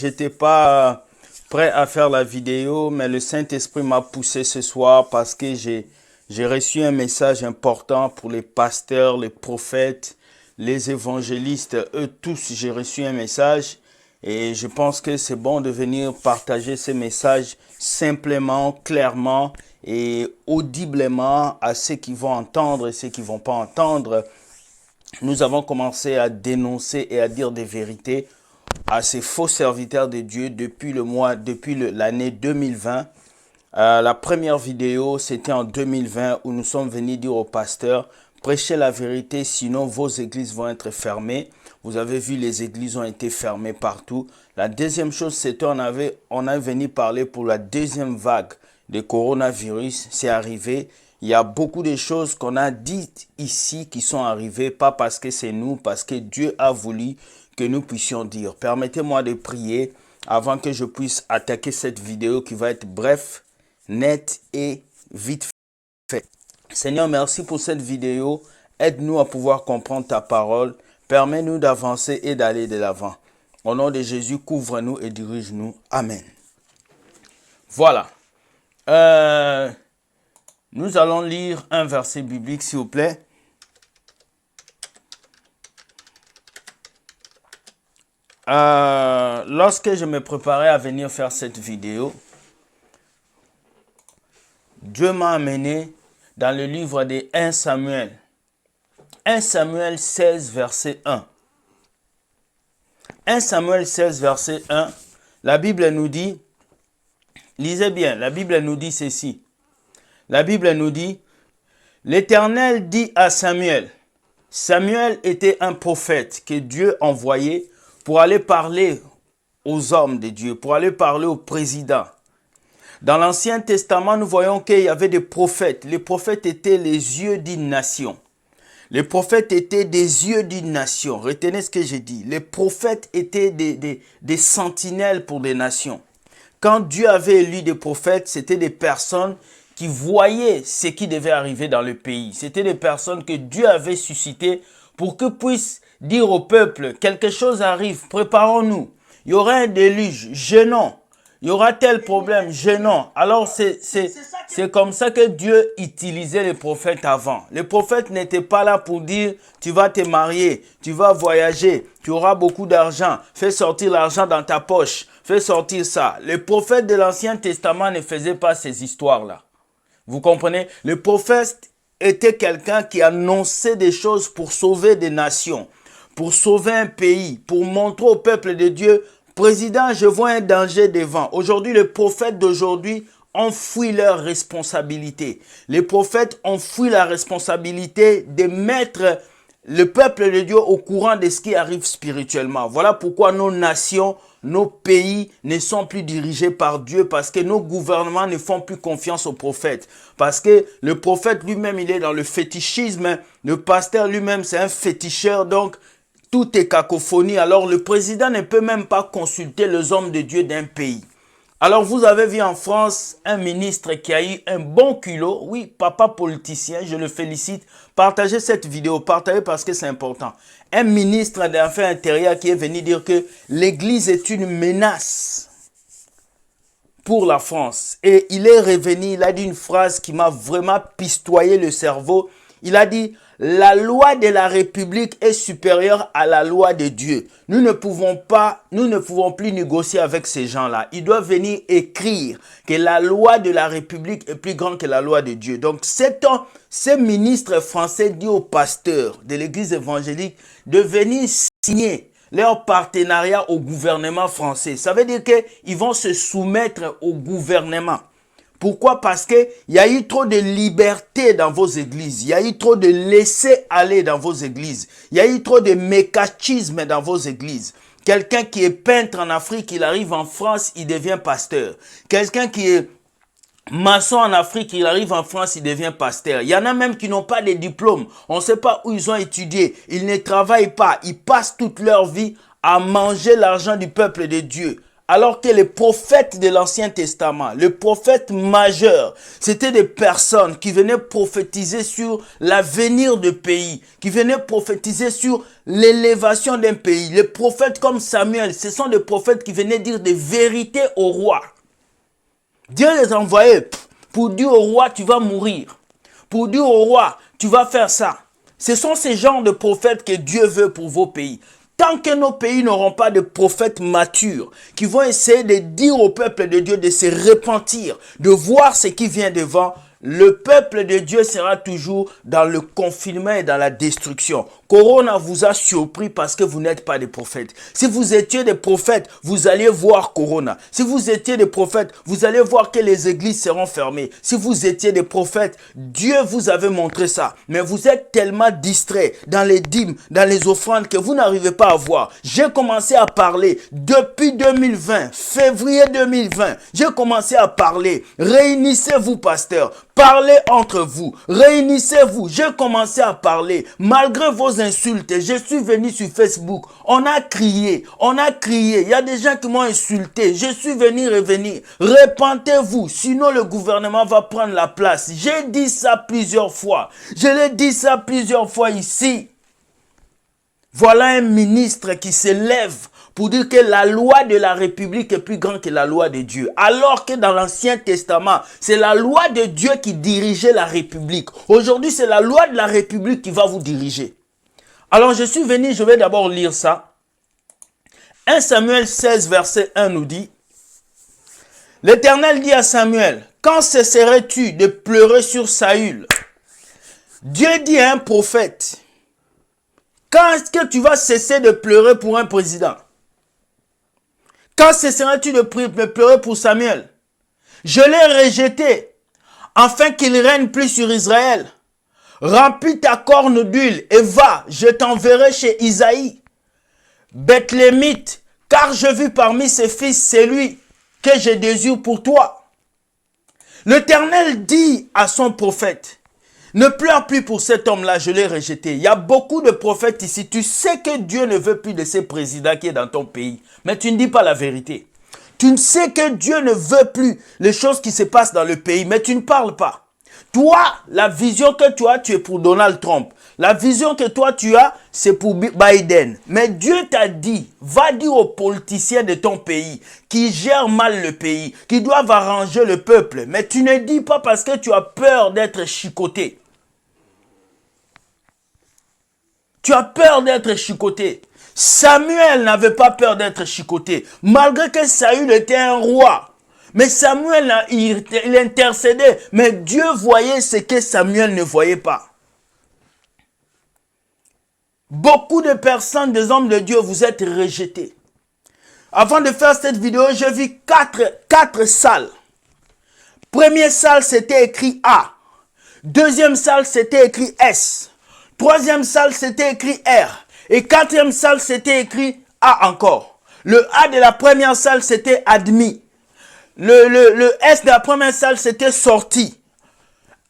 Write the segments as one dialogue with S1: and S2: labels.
S1: j'étais pas prêt à faire la vidéo, mais le Saint-Esprit m'a poussé ce soir parce que j'ai reçu un message important pour les pasteurs, les prophètes, les évangélistes, eux tous, j'ai reçu un message et je pense que c'est bon de venir partager ces messages simplement, clairement et audiblement à ceux qui vont entendre et ceux qui vont pas entendre. Nous avons commencé à dénoncer et à dire des vérités à ces faux serviteurs de Dieu depuis l'année 2020. La première vidéo, c'était en 2020 où nous sommes venus dire aux pasteurs, prêchez la vérité, sinon vos églises vont être fermées. Vous avez vu, les églises ont été fermées partout. La deuxième chose, c'était on a venu parler pour la deuxième vague de coronavirus. C'est arrivé. Il y a beaucoup de choses qu'on a dites ici qui sont arrivées, pas parce que c'est nous, parce que Dieu a voulu que nous puissions dire. Permettez-moi de prier avant que je puisse attaquer cette vidéo qui va être bref, nette et vite fait. Seigneur, merci pour cette vidéo. Aide-nous à pouvoir comprendre ta parole. Permets-nous d'avancer et d'aller de l'avant. Au nom de Jésus, couvre-nous et dirige-nous. Amen. Voilà. Nous allons lire un verset biblique, s'il vous plaît. Lorsque je me préparais à venir faire cette vidéo, Dieu m'a amené dans le livre de 1 Samuel. 1 Samuel 16, verset 1. 1 Samuel 16, verset 1. La Bible nous dit, lisez bien, la Bible nous dit ceci. La Bible nous dit, l'Éternel dit à Samuel. Samuel était un prophète que Dieu envoyait pour aller parler aux hommes de Dieu, pour aller parler aux présidents. Dans l'Ancien Testament, nous voyons qu'il y avait des prophètes. Les prophètes étaient les yeux d'une nation. Les prophètes étaient des yeux d'une nation. Retenez ce que j'ai dit. Les prophètes étaient des sentinelles pour des nations. Quand Dieu avait élu des prophètes, c'était des personnes qui voyaient ce qui devait arriver dans le pays. C'était des personnes que Dieu avait suscitées pour que puissent dire au peuple, quelque chose arrive, préparons-nous. Il y aura un déluge, gênons. Il y aura tel problème, gênant. Alors, c'est comme ça que Dieu utilisait les prophètes avant. Les prophètes n'étaient pas là pour dire, tu vas te marier, tu vas voyager, tu auras beaucoup d'argent, fais sortir l'argent dans ta poche, fais sortir ça. Les prophètes de l'Ancien Testament ne faisaient pas ces histoires-là. Vous comprenez? Le prophète était quelqu'un qui annonçait des choses pour sauver des nations, pour sauver un pays, pour montrer au peuple de Dieu, président, je vois un danger devant. Aujourd'hui, les prophètes d'aujourd'hui ont fui leur responsabilité. Les prophètes ont fui la responsabilité de mettre le peuple de Dieu au courant de ce qui arrive spirituellement. Voilà pourquoi nos nations, nos pays ne sont plus dirigés par Dieu, parce que nos gouvernements ne font plus confiance aux prophètes. Parce que le prophète lui-même, il est dans le fétichisme. Le pasteur lui-même, c'est un féticheur. Donc, tout est cacophonie. Alors, le président ne peut même pas consulter les hommes de Dieu d'un pays. Alors, vous avez vu en France un ministre qui a eu un bon culot. Oui, papa politicien, je le félicite. Partagez cette vidéo, partagez parce que c'est important. Un ministre des Affaires intérieures qui est venu dire que l'Église est une menace pour la France. Et il est revenu, il a dit une phrase qui m'a vraiment pistoyé le cerveau. Il a dit, la loi de la République est supérieure à la loi de Dieu. Nous ne pouvons plus négocier avec ces gens-là. Ils doivent venir écrire que la loi de la République est plus grande que la loi de Dieu. Donc, ce ministre français dit aux pasteurs de l'église évangélique de venir signer leur partenariat au gouvernement français. Ça veut dire qu'ils vont se soumettre au gouvernement. Pourquoi? Parce qu'il y a eu trop de liberté dans vos églises. Il y a eu trop de laisser-aller dans vos églises. Il y a eu trop de mécanisme dans vos églises. Quelqu'un qui est peintre en Afrique, il arrive en France, il devient pasteur. Quelqu'un qui est maçon en Afrique, il arrive en France, il devient pasteur. Il y en a même qui n'ont pas de diplôme. On ne sait pas où ils ont étudié. Ils ne travaillent pas. Ils passent toute leur vie à manger l'argent du peuple de Dieu, alors que les prophètes de l'Ancien Testament, les prophètes majeurs, c'était des personnes qui venaient prophétiser sur l'avenir du pays, qui venaient prophétiser sur l'élévation d'un pays. Les prophètes comme Samuel, ce sont des prophètes qui venaient dire des vérités au roi. Dieu les envoyait pour dire au roi, tu vas mourir. Pour dire au roi, tu vas faire ça. Ce sont ces genres de prophètes que Dieu veut pour vos pays. Tant que nos pays n'auront pas de prophètes matures qui vont essayer de dire au peuple de Dieu de se repentir, de voir ce qui vient devant, le peuple de Dieu sera toujours dans le confinement et dans la destruction. Corona vous a surpris parce que vous n'êtes pas des prophètes. Si vous étiez des prophètes, vous alliez voir Corona. Si vous étiez des prophètes, vous allez voir que les églises seront fermées. Si vous étiez des prophètes, Dieu vous avait montré ça. Mais vous êtes tellement distraits dans les dîmes, dans les offrandes que vous n'arrivez pas à voir. J'ai commencé à parler depuis 2020, février 2020. J'ai commencé à parler. Réunissez-vous, pasteurs. Parlez entre vous, réunissez-vous. J'ai commencé à parler. Malgré vos insultes, je suis venu sur Facebook. On a crié. Il y a des gens qui m'ont insulté. Je suis venu revenir. Repentez-vous, sinon le gouvernement va prendre la place. J'ai dit ça plusieurs fois. Je l'ai dit ça plusieurs fois ici. Voilà un ministre qui se lève pour dire que la loi de la République est plus grande que la loi de Dieu. Alors que dans l'Ancien Testament, c'est la loi de Dieu qui dirigeait la République. Aujourd'hui, c'est la loi de la République qui va vous diriger. Alors, je suis venu, je vais d'abord lire ça. 1 Samuel 16, verset 1 nous dit, « L'Éternel dit à Samuel, « Quand cesserais-tu de pleurer sur Saül ?» Dieu dit à un prophète, « Quand est-ce que tu vas cesser de pleurer pour un président? Quand cesseras-tu de pleurer pour Samuel? Je l'ai rejeté, afin qu'il ne règne plus sur Israël. Remplis ta corne d'huile et va, je t'enverrai chez Isaïe, Bethlémite, car je vis parmi ses fils celui que je désire pour toi. » L'Éternel dit à son prophète, ne pleure plus pour cet homme-là, je l'ai rejeté. Il y a beaucoup de prophètes ici. Tu sais que Dieu ne veut plus de ce président qui est dans ton pays. Mais tu ne dis pas la vérité. Tu sais que Dieu ne veut plus les choses qui se passent dans le pays. Mais tu ne parles pas. Toi, la vision que tu as, tu es pour Donald Trump. La vision que toi tu as, c'est pour Biden. Mais Dieu t'a dit, va dire aux politiciens de ton pays qui gèrent mal le pays, qui doivent arranger le peuple. Mais tu ne dis pas parce que tu as peur d'être chicoté. Tu as peur d'être chicoté. Samuel n'avait pas peur d'être chicoté, malgré que Saül était un roi. Mais Samuel, il intercédait. Mais Dieu voyait ce que Samuel ne voyait pas. Beaucoup de personnes, des hommes de Dieu, vous êtes rejetés. Avant de faire cette vidéo, j'ai vu quatre salles. Première salle, c'était écrit A. Deuxième salle, c'était écrit S. Troisième salle, c'était écrit R. Et quatrième salle, c'était écrit A encore. Le A de la première salle, c'était admis. Le S de la première salle, c'était sorti.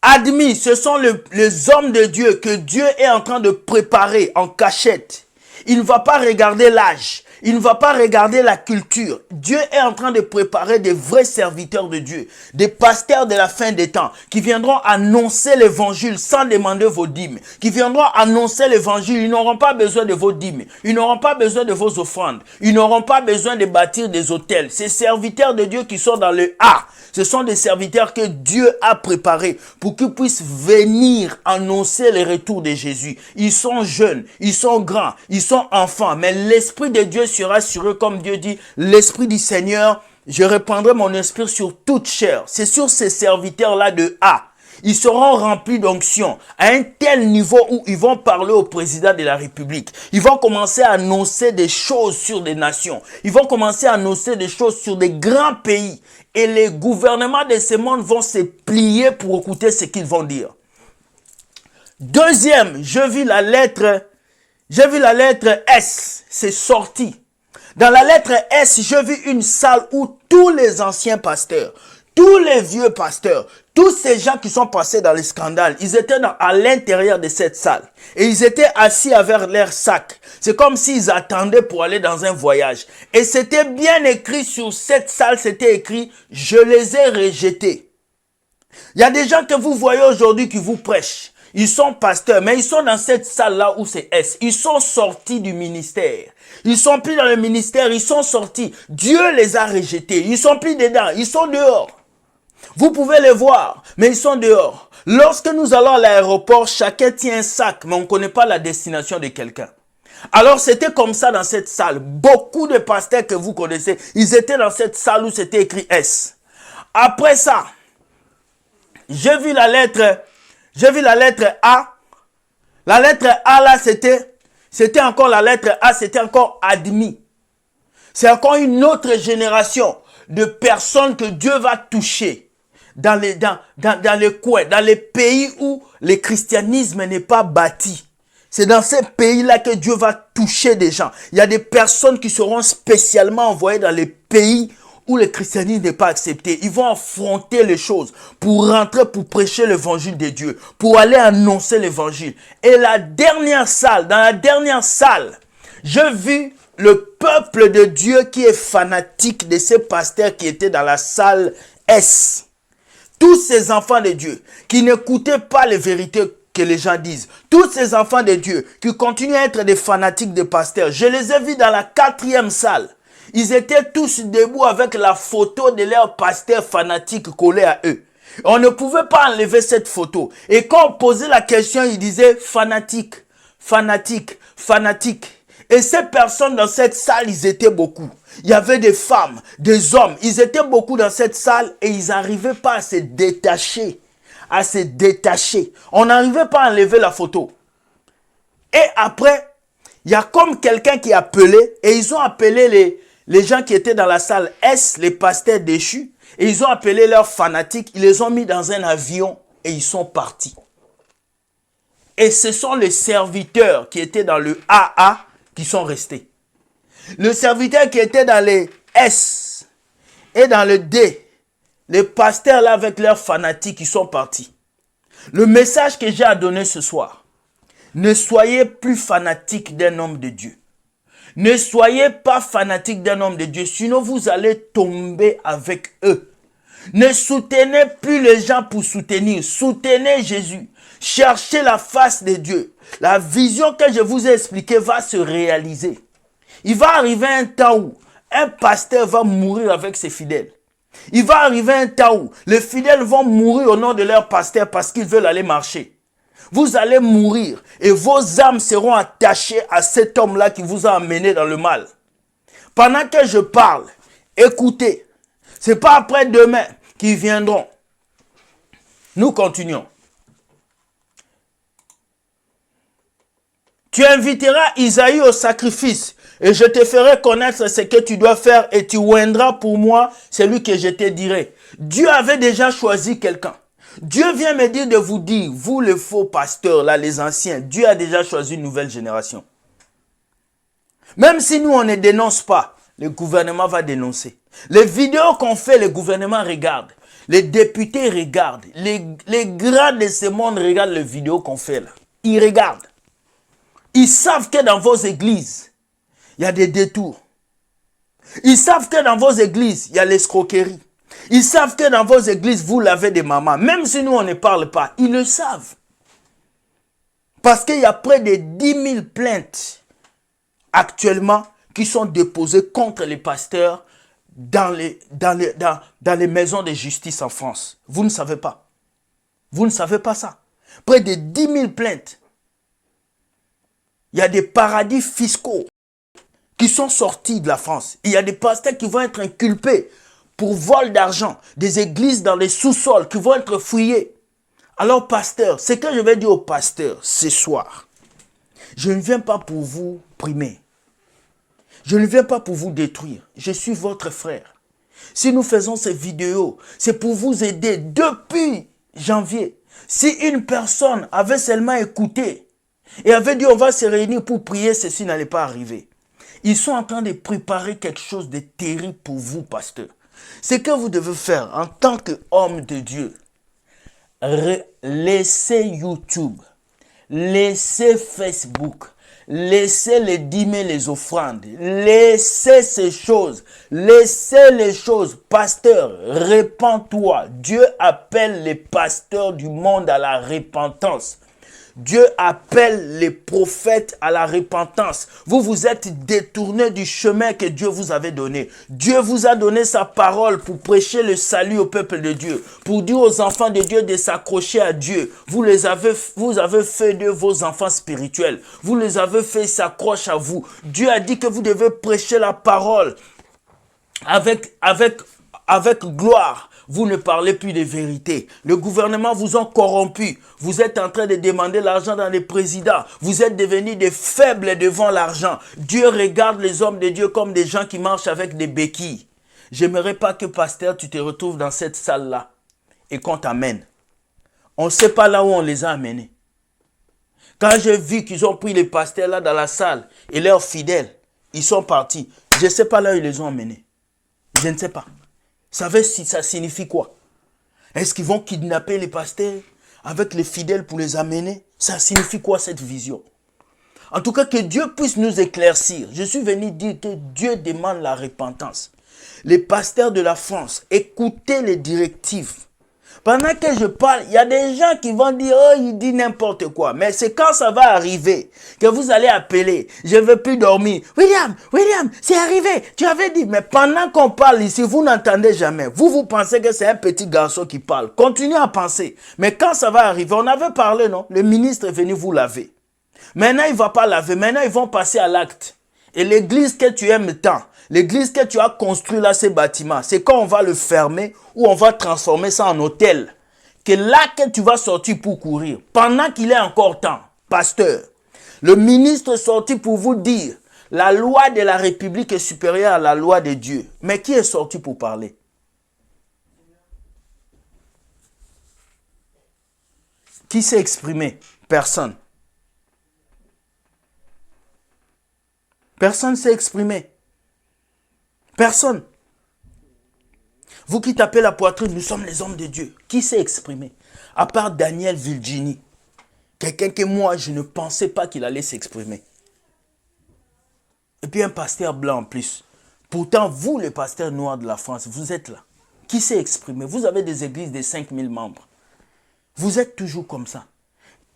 S1: Admis, ce sont les hommes de Dieu que Dieu est en train de préparer en cachette. Il ne va pas regarder l'âge. Il ne va pas regarder la culture. Dieu est en train de préparer des vrais serviteurs de Dieu, des pasteurs de la fin des temps, qui viendront annoncer l'évangile sans demander vos dîmes, qui viendront annoncer l'évangile. Ils n'auront pas besoin de vos dîmes, ils n'auront pas besoin de vos offrandes, ils n'auront pas besoin de bâtir des hôtels. Ces serviteurs de Dieu qui sont dans le A, ce sont des serviteurs que Dieu a préparés pour qu'ils puissent venir annoncer le retour de Jésus. Ils sont jeunes, ils sont grands, ils sont enfants, mais l'Esprit de Dieu sera sur eux, comme Dieu dit, l'Esprit du Seigneur, je répandrai mon esprit sur toute chair. C'est sur ces serviteurs-là de A. Ils seront remplis d'onction à un tel niveau où ils vont parler au président de la République. Ils vont commencer à annoncer des choses sur des nations. Ils vont commencer à annoncer des choses sur des grands pays. Et les gouvernements de ce monde vont se plier pour écouter ce qu'ils vont dire. Deuxième, j'ai vu la lettre S. C'est sorti. Dans la lettre S, j'ai vu une salle où tous les anciens pasteurs, tous les vieux pasteurs, tous ces gens qui sont passés dans les scandales, ils étaient à l'intérieur de cette salle. Et ils étaient assis avec leur sac. C'est comme s'ils attendaient pour aller dans un voyage. Et c'était bien écrit sur cette salle, c'était écrit « Je les ai rejetés ». Il y a des gens que vous voyez aujourd'hui qui vous prêchent. Ils sont pasteurs, mais ils sont dans cette salle-là où c'est S. Ils sont sortis du ministère. Ils sont plus dans le ministère, ils sont sortis. Dieu les a rejetés. Ils sont plus dedans, ils sont dehors. Vous pouvez les voir, mais ils sont dehors. Lorsque nous allons à l'aéroport, chacun tient un sac, mais on ne connaît pas la destination de quelqu'un. Alors c'était comme ça dans cette salle. Beaucoup de pasteurs que vous connaissez, ils étaient dans cette salle où c'était écrit S. Après ça, j'ai vu la lettre A. La lettre A là, c'était encore la lettre A, c'était encore admis. C'est encore une autre génération de personnes que Dieu va toucher dans les coins, dans les pays où le christianisme n'est pas bâti. C'est dans ces pays-là que Dieu va toucher des gens. Il y a des personnes qui seront spécialement envoyées dans les pays où le christianisme n'est pas accepté. Ils vont affronter les choses pour rentrer, pour prêcher l'évangile de Dieu, pour aller annoncer l'évangile. Et dans la dernière salle, j'ai vu le peuple de Dieu qui est fanatique de ces pasteurs qui étaient dans la salle S. Tous ces enfants de Dieu qui n'écoutaient pas les vérités que les gens disent. Tous ces enfants de Dieu qui continuent à être des fanatiques de pasteurs. Je les ai vus dans la 4e salle. Ils étaient tous debout avec la photo de leur pasteur fanatique collée à eux. On ne pouvait pas enlever cette photo. Et quand on posait la question, ils disaient fanatique, fanatique, fanatique. Et ces personnes dans cette salle, ils étaient beaucoup. Il y avait des femmes, des hommes. Ils étaient beaucoup dans cette salle et ils n'arrivaient pas à se détacher. On n'arrivait pas à enlever la photo. Et après, il y a comme quelqu'un qui appelait et ils ont appelé les gens qui étaient dans la salle S, les pasteurs déchus, et ils ont appelé leurs fanatiques, ils les ont mis dans un avion et ils sont partis. Et ce sont les serviteurs qui étaient dans le AA qui sont restés. Le serviteur qui était dans les S et dans le D, les pasteurs là avec leurs fanatiques, ils sont partis. Le message que j'ai à donner ce soir, ne soyez plus fanatiques d'un homme de Dieu. Ne soyez pas fanatique d'un homme de Dieu, sinon vous allez tomber avec eux. Ne soutenez plus les gens pour soutenir. Soutenez Jésus. Cherchez la face de Dieu. La vision que je vous ai expliquée va se réaliser. Il va arriver un temps où un pasteur va mourir avec ses fidèles. Il va arriver un temps où les fidèles vont mourir au nom de leur pasteur parce qu'ils veulent aller marcher. Vous allez mourir et vos âmes seront attachées à cet homme-là qui vous a amené dans le mal. Pendant que je parle, écoutez, ce n'est pas après-demain qu'ils viendront. Nous continuons. Tu inviteras Isaïe au sacrifice et je te ferai connaître ce que tu dois faire et tu oindras pour moi celui que je te dirai. Dieu avait déjà choisi quelqu'un. Dieu vient me dire de vous dire, vous les faux pasteurs, là, les anciens, Dieu a déjà choisi une nouvelle génération. Même si nous, on ne dénonce pas, le gouvernement va dénoncer. Les vidéos qu'on fait, le gouvernement regarde. Les députés regardent. Les grands de ce monde regardent les vidéos qu'on fait là. Ils regardent. Ils savent que dans vos églises, il y a des détours. Ils savent que dans vos églises, il y a l'escroquerie. Ils savent que dans vos églises, vous lavez des mamans. Même si nous, on ne parle pas, ils le savent. Parce qu'il y a près de 10 000 plaintes actuellement qui sont déposées contre les pasteurs dans les maisons de justice en France. Vous ne savez pas. Vous ne savez pas ça. Près de 10 000 plaintes. Il y a des paradis fiscaux qui sont sortis de la France. Il y a des pasteurs qui vont être inculpés pour vol d'argent, des églises dans les sous-sols qui vont être fouillées. Alors, pasteur, ce que je vais dire aux pasteurs ce soir, je ne viens pas pour vous primer. Je ne viens pas pour vous détruire. Je suis votre frère. Si nous faisons ces vidéos, c'est pour vous aider. Depuis janvier, si une personne avait seulement écouté et avait dit on va se réunir pour prier, ceci n'allait pas arriver. Ils sont en train de préparer quelque chose de terrible pour vous, pasteur. Ce que vous devez faire en tant qu'homme de Dieu, laissez YouTube, laissez Facebook, laissez les dîmes et les offrandes, laissez ces choses, laissez les choses. Pasteur, répands-toi. Dieu appelle les pasteurs du monde à la repentance. Dieu appelle les prophètes à la repentance. Vous vous êtes détournés du chemin que Dieu vous avait donné. Dieu vous a donné sa parole pour prêcher le salut au peuple de Dieu, pour dire aux enfants de Dieu de s'accrocher à Dieu. Vous avez fait de vos enfants spirituels. Vous les avez fait s'accrocher à vous. Dieu a dit que vous devez prêcher la parole avec gloire. Vous ne parlez plus de vérité. Le gouvernement vous a corrompu. Vous êtes en train de demander l'argent dans les présidents. Vous êtes devenus des faibles devant l'argent. Dieu regarde les hommes de Dieu comme des gens qui marchent avec des béquilles. J'aimerais pas que, pasteur, tu te retrouves dans cette salle-là et qu'on t'amène. On ne sait pas là où on les a amenés. Quand j'ai vu qu'ils ont pris les pasteurs là dans la salle et leurs fidèles, ils sont partis. Je ne sais pas là où ils les ont amenés. Je ne sais pas. Vous savez si ça signifie quoi? Est-ce qu'ils vont kidnapper les pasteurs avec les fidèles pour les amener? Ça signifie quoi cette vision? En tout cas, que Dieu puisse nous éclaircir. Je suis venu dire que Dieu demande la repentance. Les pasteurs de la France, écoutez les directives. Pendant que je parle, il y a des gens qui vont dire, oh, il dit n'importe quoi. Mais c'est quand ça va arriver que vous allez appeler. Je ne veux plus dormir. William, c'est arrivé. Tu avais dit. Mais pendant qu'on parle ici, vous n'entendez jamais. Vous pensez que c'est un petit garçon qui parle. Continuez à penser. Mais quand ça va arriver, on avait parlé, non? Le ministre est venu vous laver. Maintenant, il ne va pas laver. Maintenant, ils vont passer à l'acte. Et l'église que tu aimes tant, l'église que tu as construit là, ces bâtiments, c'est quand on va le fermer ou on va transformer ça en hôtel. Que là que tu vas sortir pour courir, pendant qu'il est encore temps, pasteur, le ministre est sorti pour vous dire, la loi de la République est supérieure à la loi de Dieu. Mais qui est sorti pour parler? Qui s'est exprimé? Personne. Personne ne s'est exprimé. Personne. Vous qui tapez la poitrine, nous sommes les hommes de Dieu. Qui s'est exprimé? À part Daniel Virginie. Quelqu'un que moi, je ne pensais pas qu'il allait s'exprimer. Et puis un pasteur blanc en plus. Pourtant, vous, les pasteurs noirs de la France, vous êtes là. Qui s'est exprimé? Vous avez des églises de 5000 membres. Vous êtes toujours comme ça.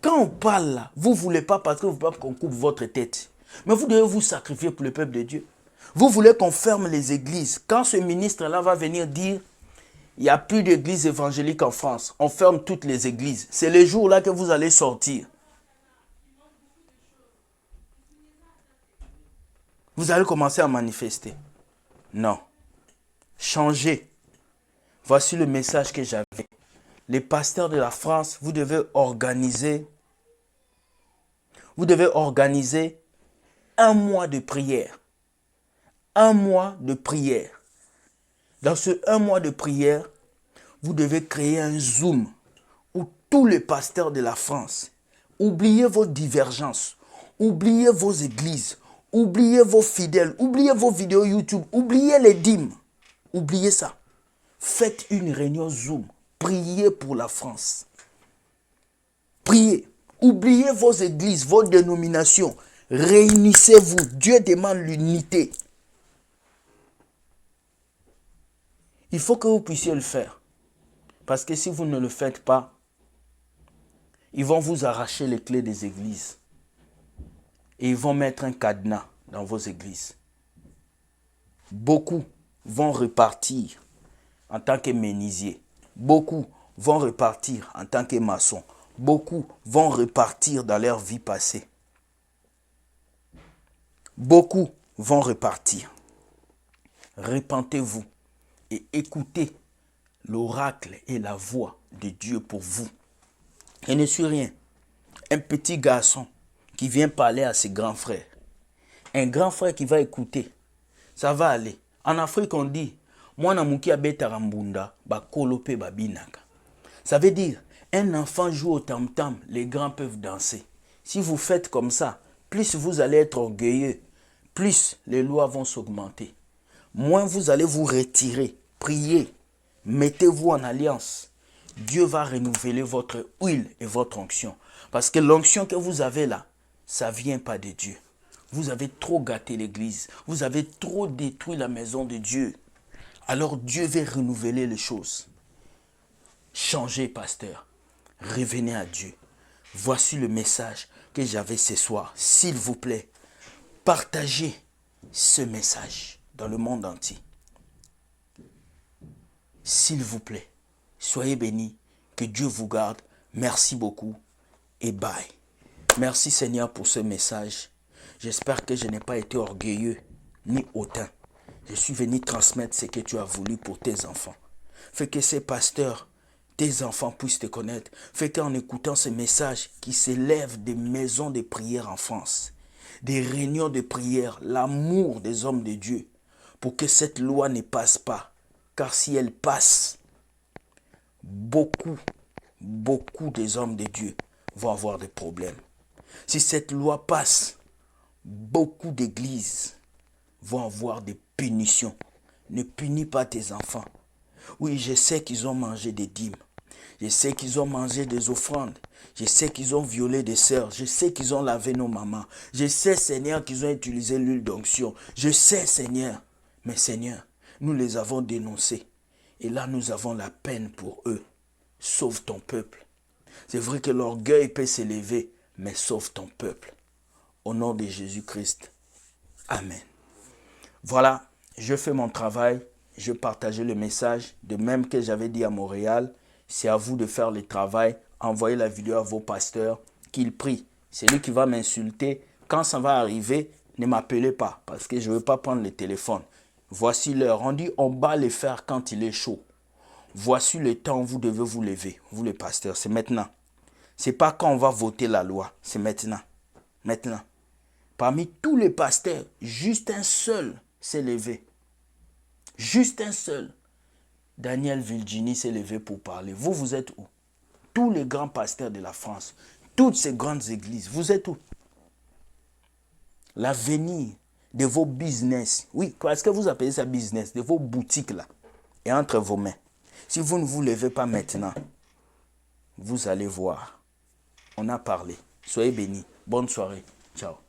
S1: Quand on parle là, vous ne voulez pas parce que vous ne voulez pas qu'on coupe votre tête. Mais vous devez vous sacrifier pour le peuple de Dieu. Vous voulez qu'on ferme les églises. Quand ce ministre-là va venir dire, il n'y a plus d'églises évangéliques en France. On ferme toutes les églises. C'est le jour-là que vous allez sortir. Vous allez commencer à manifester. Non. Changez. Voici le message que j'avais. Les pasteurs de la France, vous devez organiser un mois de prière. Un mois de prière. Dans ce un mois de prière, vous devez créer un Zoom où tous les pasteurs de la France, oubliez vos divergences, oubliez vos églises, oubliez vos fidèles, oubliez vos vidéos YouTube, oubliez les dîmes, oubliez ça. Faites une réunion Zoom, priez pour la France. Priez, oubliez vos églises, vos dénominations, réunissez-vous. Dieu demande l'unité. Il faut que vous puissiez le faire. Parce que si vous ne le faites pas, ils vont vous arracher les clés des églises. Et ils vont mettre un cadenas dans vos églises. Beaucoup vont repartir en tant que menuisiers. Beaucoup vont repartir en tant que maçons. Beaucoup vont repartir dans leur vie passée. Beaucoup vont repartir. Repentez-vous et écoutez l'oracle et la voix de Dieu pour vous. Je ne suis rien. Un petit garçon qui vient parler à ses grands frères. Un grand frère qui va écouter. Ça va aller. En Afrique, on dit, Mwana muki abeta rambunda, ba kolope babinaka. Ça veut dire, un enfant joue au tam-tam, les grands peuvent danser. Si vous faites comme ça, plus vous allez être orgueilleux, plus les lois vont s'augmenter. Moins vous allez vous retirer priez, mettez-vous en alliance. Dieu va renouveler votre huile et votre onction. Parce que l'onction que vous avez là, ça ne vient pas de Dieu. Vous avez trop gâté l'église. Vous avez trop détruit la maison de Dieu. Alors Dieu veut renouveler les choses. Changez, pasteur. Revenez à Dieu. Voici le message que j'avais ce soir. S'il vous plaît, partagez ce message dans le monde entier. S'il vous plaît, soyez bénis. Que Dieu vous garde. Merci beaucoup et bye. Merci Seigneur pour ce message. J'espère que je n'ai pas été orgueilleux ni hautain. Je suis venu transmettre ce que tu as voulu pour tes enfants. Fais que ces pasteurs, tes enfants puissent te connaître. Fais qu'en écoutant ce message, qui s'élève des maisons de prière en France, des réunions de prière, l'amour des hommes de Dieu, pour que cette loi ne passe pas. Car si elle passe, beaucoup des hommes de Dieu vont avoir des problèmes. Si cette loi passe, beaucoup d'églises vont avoir des punitions. Ne punis pas tes enfants. Oui, je sais qu'ils ont mangé des dîmes. Je sais qu'ils ont mangé des offrandes. Je sais qu'ils ont violé des sœurs. Je sais qu'ils ont lavé nos mamans. Je sais, Seigneur, qu'ils ont utilisé l'huile d'onction. Je sais, Seigneur. Mais Seigneur, nous les avons dénoncés. Et là, nous avons la peine pour eux. Sauve ton peuple. C'est vrai que l'orgueil peut s'élever, mais sauve ton peuple. Au nom de Jésus-Christ. Amen. Voilà, je fais mon travail. Je partageais le message. De même que j'avais dit à Montréal, c'est à vous de faire le travail. Envoyez la vidéo à vos pasteurs, qu'ils prient. C'est lui qui va m'insulter. Quand ça va arriver, ne m'appelez pas, parce que je ne veux pas prendre le téléphone. Voici l'heure. On dit, on bat les fers quand il est chaud. Voici le temps où vous devez vous lever, vous les pasteurs, c'est maintenant. Ce n'est pas quand on va voter la loi, c'est maintenant. Maintenant. Parmi tous les pasteurs, juste un seul s'est levé. Juste un seul. Daniel Vilgini s'est levé pour parler. Vous, vous êtes où? Tous les grands pasteurs de la France, toutes ces grandes églises, vous êtes où? L'avenir de vos business, oui, est-ce que vous appelez ça business, de vos boutiques là, est entre vos mains. Si vous ne vous levez pas maintenant, vous allez voir. On a parlé. Soyez bénis. Bonne soirée. Ciao.